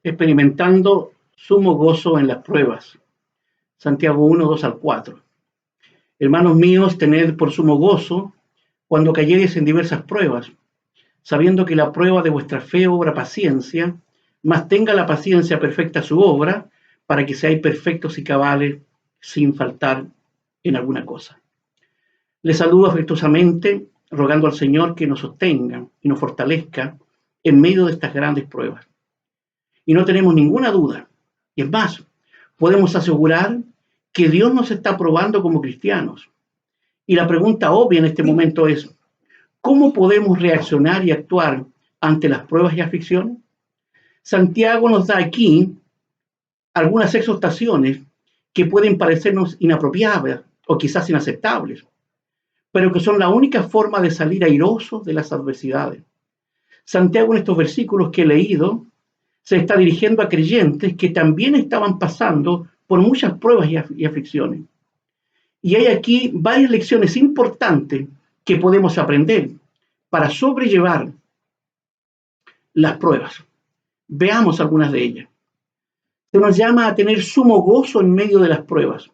experimentando sumo gozo en las pruebas. Santiago 1, 2 al 4. Hermanos míos, tened por sumo gozo cuando cayereis en diversas pruebas, sabiendo que la prueba de vuestra fe obra paciencia, mas tenga la paciencia perfecta su obra, para que seáis perfectos y cabales sin faltar en alguna cosa. Les saludo afectuosamente, rogando al Señor que nos sostenga y nos fortalezca en medio de estas grandes pruebas. Y no tenemos ninguna duda, y es más, podemos asegurar que Dios nos está probando como cristianos. Y la pregunta obvia en este momento es, ¿cómo podemos reaccionar y actuar ante las pruebas y aflicciones? Santiago nos da aquí algunas exhortaciones que pueden parecernos inapropiadas o quizás inaceptables, pero que son la única forma de salir airosos de las adversidades. Santiago, en estos versículos que he leído, se está dirigiendo a creyentes que también estaban pasando por muchas pruebas y aflicciones. Y hay aquí varias lecciones importantes que podemos aprender para sobrellevar las pruebas. Veamos algunas de ellas. Se nos llama a tener sumo gozo en medio de las pruebas.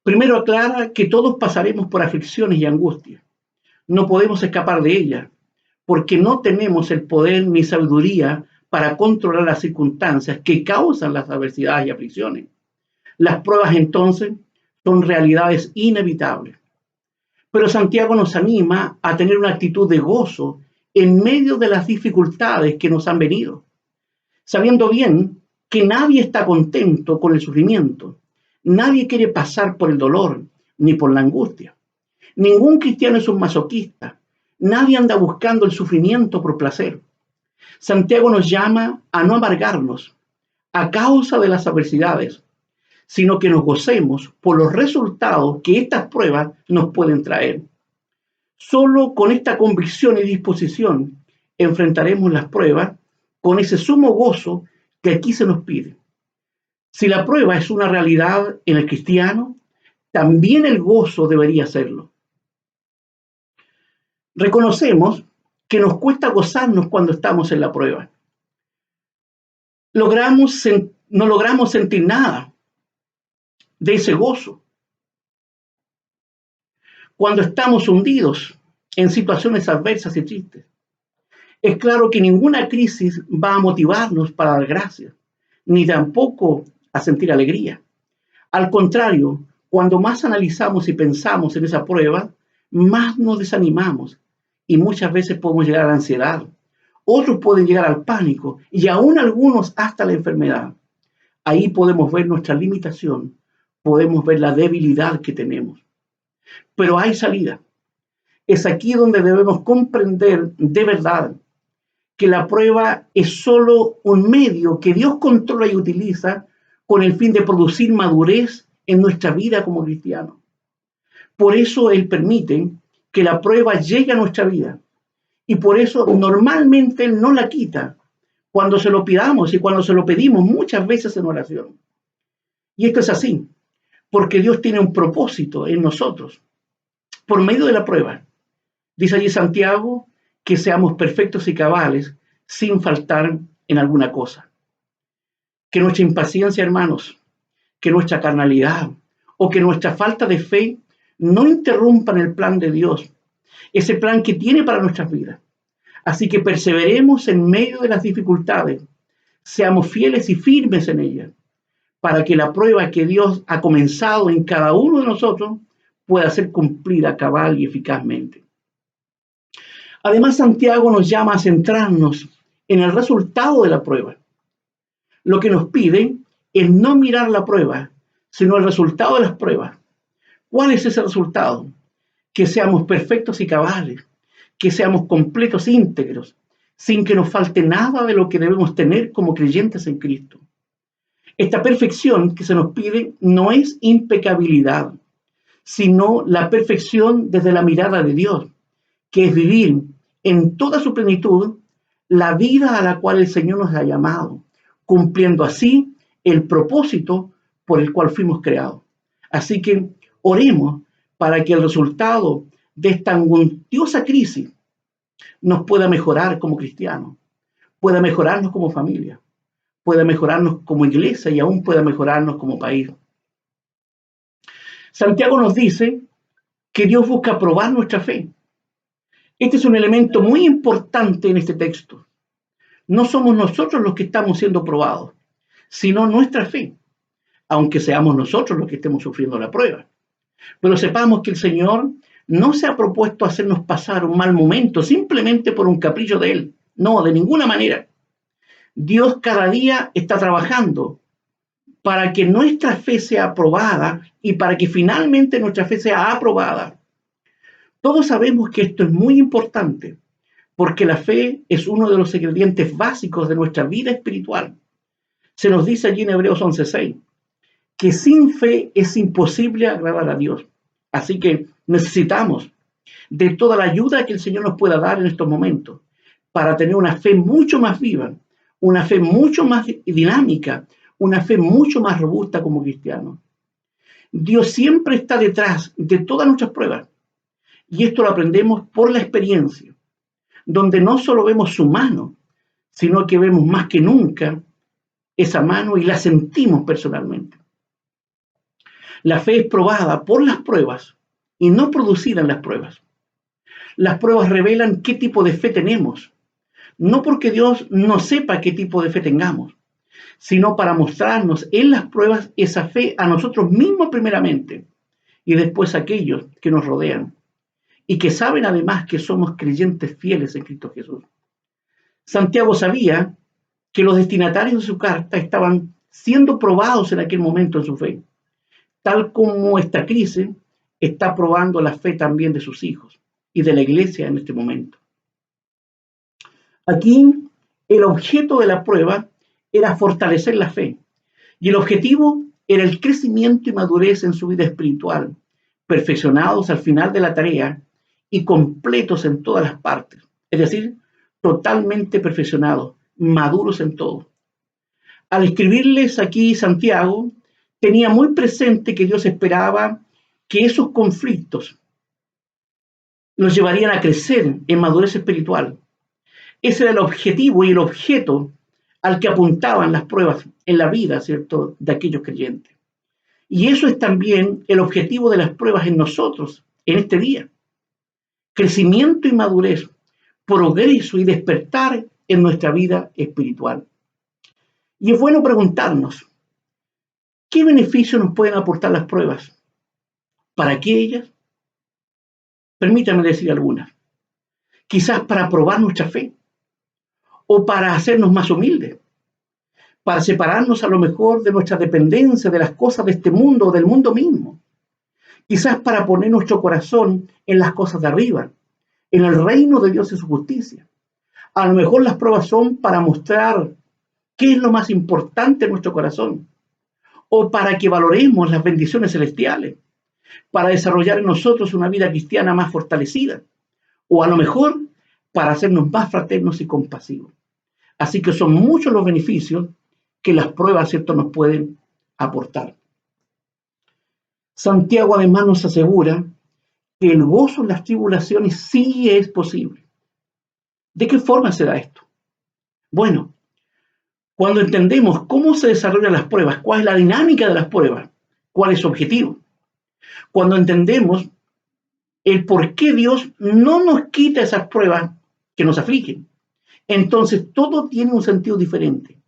Primero aclara que todos pasaremos por aflicciones y angustias. No podemos escapar de ellas, porque no tenemos el poder ni sabiduría para controlar las circunstancias que causan las adversidades y aflicciones. Las pruebas entonces son realidades inevitables. Pero Santiago nos anima a tener una actitud de gozo en medio de las dificultades que nos han venido, sabiendo bien que nadie está contento con el sufrimiento, nadie quiere pasar por el dolor ni por la angustia. Ningún cristiano es un masoquista, nadie anda buscando el sufrimiento por placer. Santiago nos llama a no amargarnos a causa de las adversidades, sino que nos gocemos por los resultados que estas pruebas nos pueden traer. Solo con esta convicción y disposición enfrentaremos las pruebas con ese sumo gozo que aquí se nos pide. Si la prueba es una realidad en el cristiano, también el gozo debería serlo. Reconocemos que nos cuesta gozarnos cuando estamos en la prueba. No logramos sentir nada de ese gozo cuando estamos hundidos en situaciones adversas y tristes. Es claro que ninguna crisis va a motivarnos para dar gracias, ni tampoco a sentir alegría. Al contrario, cuando más analizamos y pensamos en esa prueba, más nos desanimamos y muchas veces podemos llegar a la ansiedad. Otros pueden llegar al pánico y aún algunos hasta la enfermedad. Ahí podemos ver nuestra limitación, podemos ver la debilidad que tenemos. Pero hay salida. Es aquí donde debemos comprender de verdad que la prueba es solo un medio que Dios controla y utiliza con el fin de producir madurez en nuestra vida como cristianos. Por eso Él permite que la prueba llegue a nuestra vida. Y por eso normalmente Él no la quita cuando se lo pidamos y cuando se lo pedimos muchas veces en oración. Y esto es así, porque Dios tiene un propósito en nosotros. Por medio de la prueba, dice allí Santiago, que seamos perfectos y cabales sin faltar en alguna cosa. Que nuestra impaciencia, hermanos, que nuestra carnalidad o que nuestra falta de fe no interrumpan el plan de Dios, ese plan que tiene para nuestras vidas. Así que perseveremos en medio de las dificultades, seamos fieles y firmes en ellas, para que la prueba que Dios ha comenzado en cada uno de nosotros pueda ser cumplida cabal y eficazmente. Además, Santiago nos llama a centrarnos en el resultado de la prueba. Lo que nos pide es no mirar la prueba, sino el resultado de las pruebas. ¿Cuál es ese resultado? Que seamos perfectos y cabales, que seamos completos, íntegros, sin que nos falte nada de lo que debemos tener como creyentes en Cristo. Esta perfección que se nos pide no es impecabilidad, sino la perfección desde la mirada de Dios, que es vivir en toda su plenitud la vida a la cual el Señor nos ha llamado, cumpliendo así el propósito por el cual fuimos creados. Así que oremos para que el resultado de esta angustiosa crisis nos pueda mejorar como cristianos, pueda mejorarnos como familia, pueda mejorarnos como iglesia y aún pueda mejorarnos como país. Santiago nos dice que Dios busca probar nuestra fe. Este es un elemento muy importante en este texto. No somos nosotros los que estamos siendo probados, sino nuestra fe, aunque seamos nosotros los que estemos sufriendo la prueba. Pero sepamos que el Señor no se ha propuesto hacernos pasar un mal momento simplemente por un capricho de Él. No, de ninguna manera. Dios cada día está trabajando para que nuestra fe sea aprobada y para que finalmente nuestra fe sea aprobada. Todos sabemos que esto es muy importante, porque la fe es uno de los ingredientes básicos de nuestra vida espiritual. Se nos dice allí en Hebreos 11:6 que sin fe es imposible agradar a Dios. Así que necesitamos de toda la ayuda que el Señor nos pueda dar en estos momentos para tener una fe mucho más viva, una fe mucho más dinámica, una fe mucho más robusta como cristianos. Dios siempre está detrás de todas nuestras pruebas y esto lo aprendemos por la experiencia, donde no solo vemos su mano, sino que vemos más que nunca esa mano y la sentimos personalmente. La fe es probada por las pruebas y no producida en las pruebas. Las pruebas revelan qué tipo de fe tenemos, no porque Dios no sepa qué tipo de fe tengamos, sino para mostrarnos en las pruebas esa fe a nosotros mismos primeramente y después a aquellos que nos rodean y que saben además que somos creyentes fieles en Cristo Jesús. Santiago sabía que los destinatarios de su carta estaban siendo probados en aquel momento en su fe, tal como esta crisis está probando la fe también de sus hijos y de la iglesia en este momento. Aquí el objeto de la prueba era fortalecer la fe y el objetivo era el crecimiento y madurez en su vida espiritual, perfeccionados al final de la tarea y completos en todas las partes, es decir, totalmente perfeccionados, maduros en todo. Al escribirles aquí Santiago, tenía muy presente que Dios esperaba que esos conflictos los llevarían a crecer en madurez espiritual. Ese era el objetivo y el objeto al que apuntaban las pruebas en la vida, ¿cierto?, de aquellos creyentes. Y eso es también el objetivo de las pruebas en nosotros, en este día. Crecimiento y madurez, progreso y despertar en nuestra vida espiritual. Y es bueno preguntarnos, ¿qué beneficios nos pueden aportar las pruebas? ¿Para qué ellas? Permítame decir algunas. Quizás para probar nuestra fe o para hacernos más humildes, para separarnos a lo mejor de nuestra dependencia de las cosas de este mundo o del mundo mismo. Quizás para poner nuestro corazón en las cosas de arriba, en el reino de Dios y su justicia. A lo mejor las pruebas son para mostrar qué es lo más importante en nuestro corazón o para que valoremos las bendiciones celestiales, para desarrollar en nosotros una vida cristiana más fortalecida o a lo mejor para hacernos más fraternos y compasivos. Así que son muchos los beneficios que las pruebas, ¿cierto?, nos pueden aportar. Santiago además nos asegura que el gozo en las tribulaciones sí es posible. ¿De qué forma se da esto? Bueno, cuando entendemos cómo se desarrollan las pruebas, cuál es la dinámica de las pruebas, cuál es su objetivo, cuando entendemos el por qué Dios no nos quita esas pruebas que nos afligen, entonces todo tiene un sentido diferente.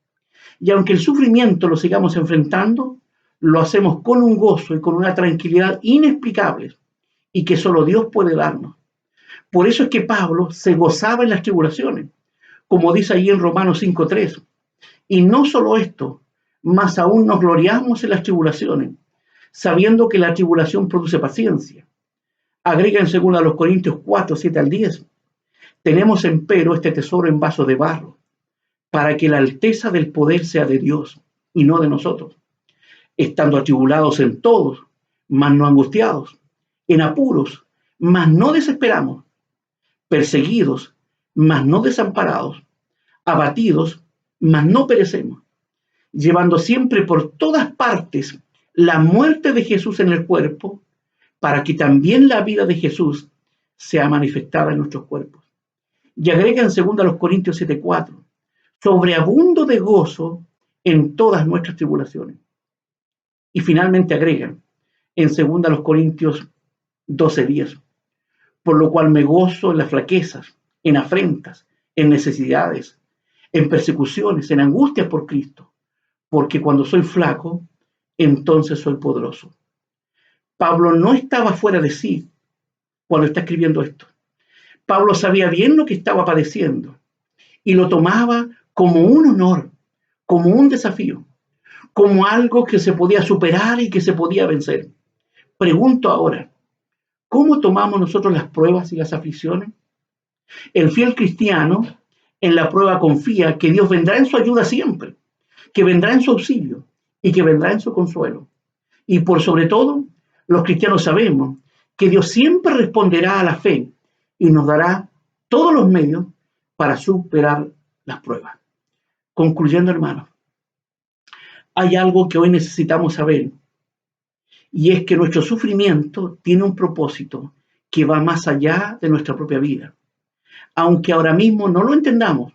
Y aunque el sufrimiento lo sigamos enfrentando, lo hacemos con un gozo y con una tranquilidad inexplicables y que solo Dios puede darnos. Por eso es que Pablo se gozaba en las tribulaciones, como dice ahí en Romanos 5:3. Y no solo esto, más aún nos gloriamos en las tribulaciones, sabiendo que la tribulación produce paciencia. Agrega en 2 Corintios 4:7-10. Tenemos empero este tesoro en vaso de barro, para que la alteza del poder sea de Dios y no de nosotros, estando atribulados en todos, mas no angustiados, en apuros, mas no desesperamos, perseguidos, mas no desamparados, abatidos, mas no perecemos, llevando siempre por todas partes la muerte de Jesús en el cuerpo, para que también la vida de Jesús sea manifestada en nuestros cuerpos. Y agrega en 2 Corintios 7:4, sobreabundo de gozo en todas nuestras tribulaciones. Y finalmente agregan en 2 Corintios 12:10, por lo cual me gozo en las flaquezas, en afrentas, en necesidades, en persecuciones, en angustias por Cristo, porque cuando soy flaco, entonces soy poderoso. Pablo no estaba fuera de sí cuando está escribiendo esto. Pablo sabía bien lo que estaba padeciendo y lo tomaba como un honor, como un desafío, como algo que se podía superar y que se podía vencer. Pregunto ahora, ¿cómo tomamos nosotros las pruebas y las aflicciones? El fiel cristiano en la prueba confía que Dios vendrá en su ayuda siempre, que vendrá en su auxilio y que vendrá en su consuelo. Y por sobre todo, los cristianos sabemos que Dios siempre responderá a la fe y nos dará todos los medios para superar las pruebas. Concluyendo, hermanos, hay algo que hoy necesitamos saber, y es que nuestro sufrimiento tiene un propósito que va más allá de nuestra propia vida, aunque ahora mismo no lo entendamos.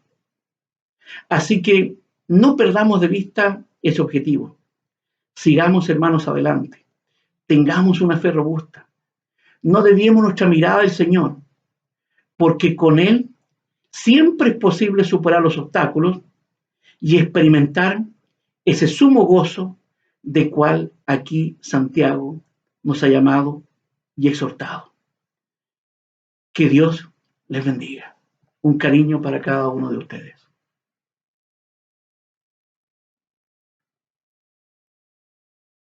Así que no perdamos de vista ese objetivo. Sigamos, hermanos, adelante. Tengamos una fe robusta. No desviemos nuestra mirada del Señor, porque con Él siempre es posible superar los obstáculos y experimentar ese sumo gozo de cual aquí Santiago nos ha llamado y exhortado. Que Dios les bendiga. Un cariño para cada uno de ustedes.